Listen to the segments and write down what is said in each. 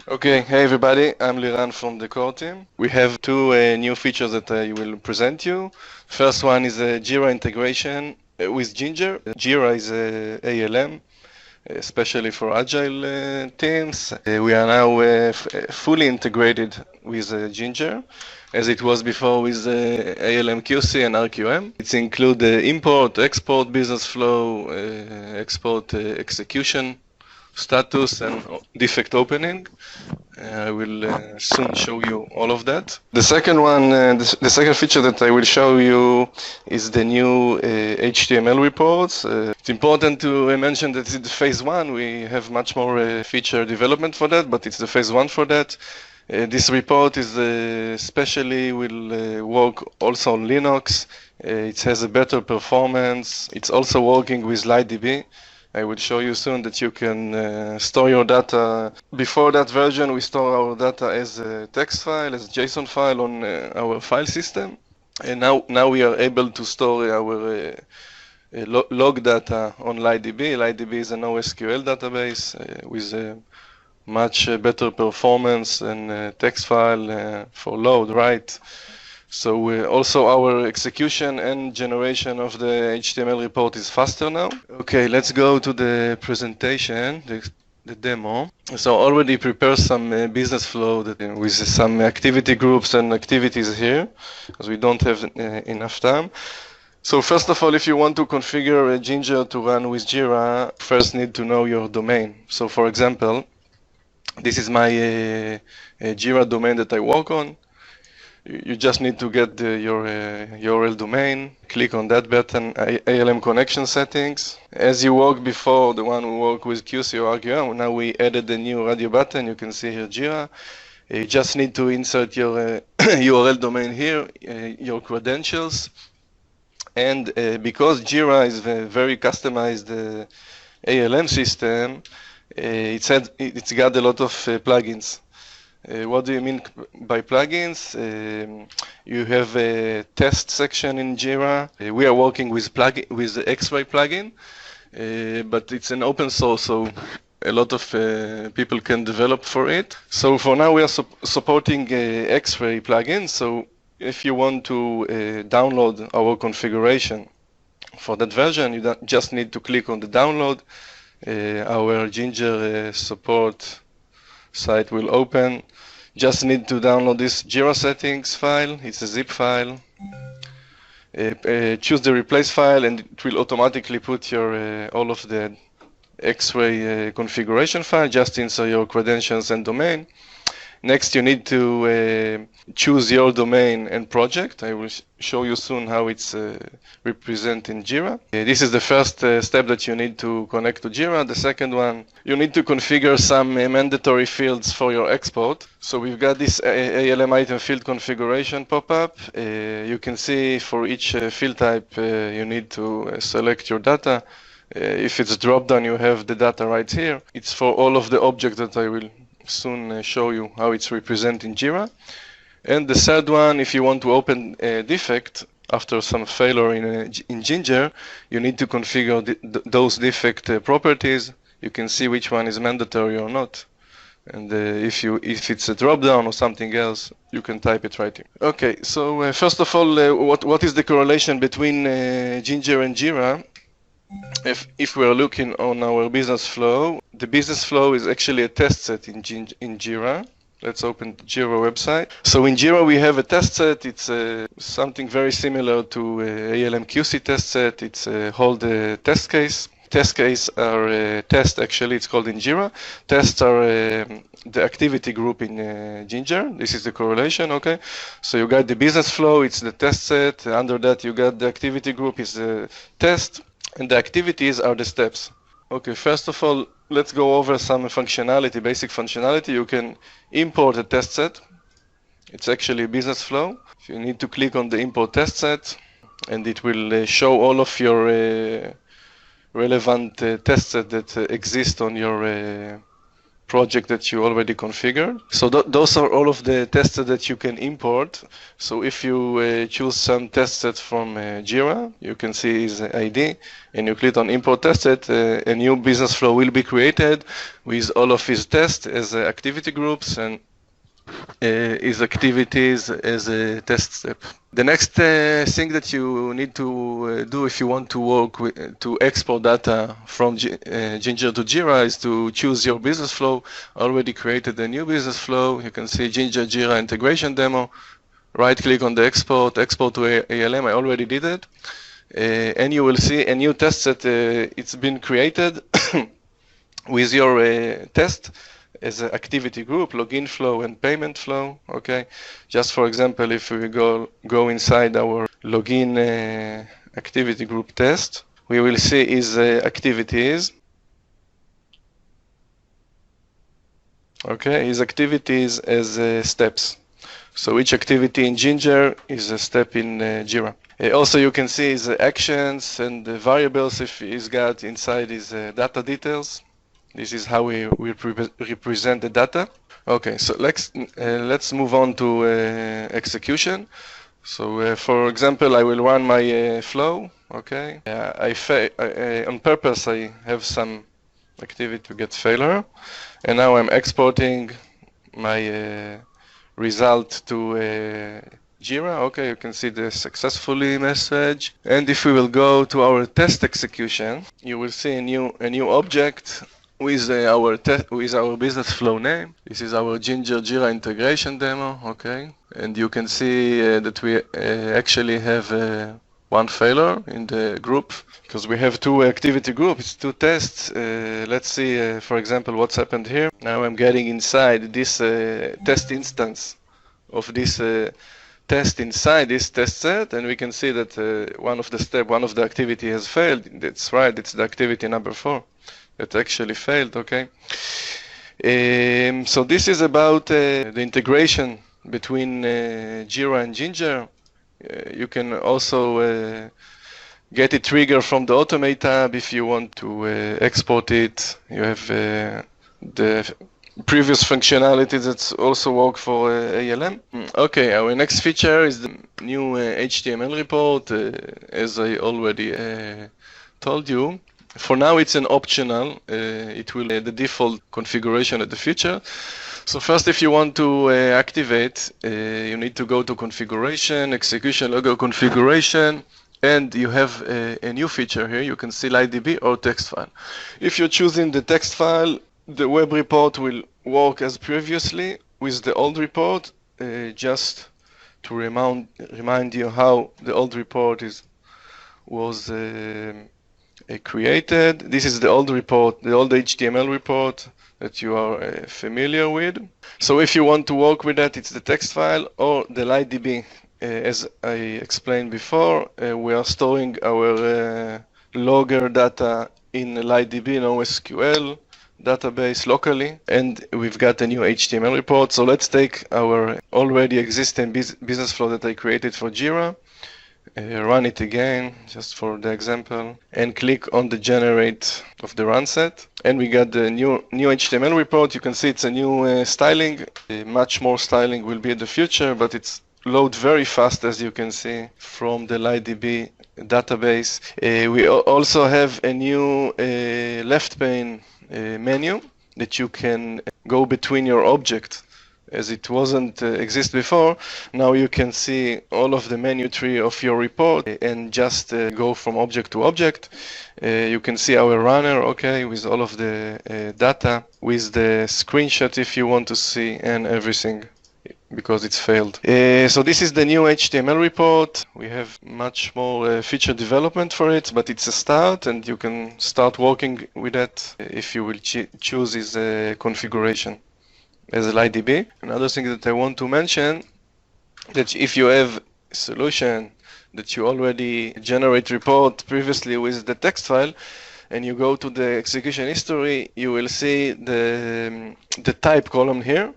Okay, hey everybody, I'm Liran from the core team. We have two new features that I will present you. First one is a JIRA integration with Ginger. JIRA is a ALM, especially for agile teams. We are now fully integrated with Ginger, as it was before with ALM QC and RQM. It includes import, export, business flow, export execution, status, and defect opening. I will soon show you all of that. The second one, the second feature that I will show you is the new HTML reports. It's important to mention that it's phase one. We have much more feature development for that, but it's the phase one for that. This report is especially will work also on Linux. It has a better performance. It's also working with LightDB. I will show you soon that you can store your data. Before that version, we store our data as a text file, as a JSON file on our file system. And now we are able to store our log data on LightDB. LightDB is an NoSQL database with a much better performance and text file for load, write. So also our execution and generation of the HTML report is faster now. Okay, let's go to the presentation, the demo. So already prepare some business flow with some activity groups and activities here, because we don't have enough time. So first of all, if you want to configure a Ginger to run with Jira, first need to know your domain. So for example, this is my Jira domain that I work on. You just need to get your URL domain, click on that button, ALM connection settings. As you worked before, the one who worked with QC or RQM, now we added the new radio button. You can see here Jira. You just need to insert your URL domain here, your credentials. And because Jira is a very customized ALM system, it's got a lot of plugins. What do you mean by plugins? You have a test section in Jira. We are working with the X-Ray plugin, but it's an open source, so a lot of people can develop for it. So for now, we are supporting X-Ray plugin. So if you want to download our configuration for that version, you just need to click on the download. Our Ginger support site will open. Just need to download this Jira settings file. It's a zip file. Choose the replace file, and it will automatically put your all of the X-Ray configuration file. Just insert your credentials and domain. Next, you need to choose your domain and project. I will show you soon how it's represented in Jira. This is the first step that you need to connect to Jira. The second one, you need to configure some mandatory fields for your export. So we've got this ALM item field configuration pop-up. You can see for each field type, you need to select your data. If it's drop-down, you have the data right here. It's for all of the objects that I will soon show you how it's represented in Jira. And the third one, if you want to open a defect after some failure in Ginger, you need to configure those defect properties. You can see which one is mandatory or not. And if it's a drop-down or something else, you can type it right here. Okay, so first of all, what is the correlation between Ginger and Jira? If we're looking on our business flow, the business flow is actually a test set in Jira. Let's open the Jira website. So in Jira we have a test set. It's something very similar to ALM QC test set. It's a whole test case. Test case are test actually. It's called in Jira. Tests are the activity group in Ginger. This is the correlation. Okay. So you got the business flow. It's the test set. Under that you got the activity group is the test. And the activities are the steps. Okay, first of all, let's go over some functionality, basic functionality. You can import a test set. It's actually a business flow. You need to click on the import test set, and it will show all of your relevant test set that exist on your project that you already configured. So those are all of the test sets that you can import. So if you choose some test set from JIRA, you can see his ID, and you click on import test set, a new business flow will be created with all of his tests as activity groups and his activities as a test step. The next thing that you need to do if you want to work with, to export data from Ginger to JIRA is to choose your business flow. I already created a new business flow. You can see Ginger JIRA Integration demo. Right click on the export to ALM. I already did it. And you will see a new test set. It's been created with your test as an activity group, login flow and payment flow. Okay, just for example, if we go inside our login activity group test, we will see his activities. Okay, his activities as steps. So each activity in Ginger is a step in JIRA. Also, you can see his actions and the variables if he's got inside his data details. This is how we represent the data. Okay, so let's move on to execution. So for example, I will run my flow. Okay, on purpose I have some activity to get failure, and now I'm exporting my result to JIRA. Okay, you can see the successfully message. And if we will go to our test execution, you will see a new object with our business flow name. This is our Ginger JIRA integration demo. Okay, and you can see that we actually have one failure in the group because we have two activity groups, two tests. Let's see, for example, what's happened here. Now I'm getting inside this test instance of this test inside this test set, and we can see that one of the activity has failed. That's right, it's the activity number 4 that actually failed. Okay, so this is about the integration between JIRA and Ginger. You can also get it triggered from the Automate tab if you want to export it. You have the previous functionality that also work for ALM. Okay, our next feature is the new HTML report. As I already told you, for now it's an optional. It will the default configuration at the future. So first, if you want to activate, you need to go to configuration, execution logo configuration, and you have a new feature here. You can see LightDB or text file. If you're choosing the text file, the web report will work as previously with the old report. Just to remind you how the old report was created. This is the old report, the old HTML report that you are familiar with. So if you want to work with that, it's the text file or the LightDB. As I explained before, we are storing our logger data in LightDB, NoSQL database locally, and we've got a new HTML report. So let's take our already existing business flow that I created for JIRA, run it again just for the example, and click on the generate of the run set, and we got the new HTML report. You can see it's a new styling. Much more styling will be in the future, but it's load very fast, as you can see from the LightDB database. We also have a new left pane menu that you can go between your objects, as it wasn't exist before. Now you can see all of the menu tree of your report and just go from object to object. You can see our runner, okay, with all of the data, with the screenshot if you want to see, and everything, because it's failed. So this is the new HTML report. We have much more feature development for it, but it's a start, and you can start working with that if you will choose this configuration as a LightDB. Another thing that I want to mention, that if you have a solution that you already generate report previously with the text file, and you go to the execution history, you will see the type column here.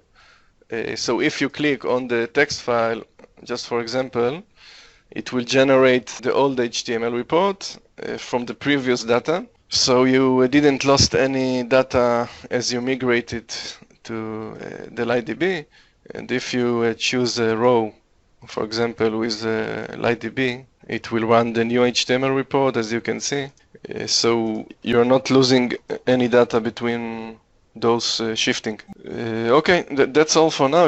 So if you click on the text file, just for example, it will generate the old HTML report from the previous data. So you didn't lost any data as you migrated to the LightDB. And if you choose a row, for example, with LightDB, it will run the new HTML report, as you can see. So you're not losing any data between those shifting. Okay, that's all for now.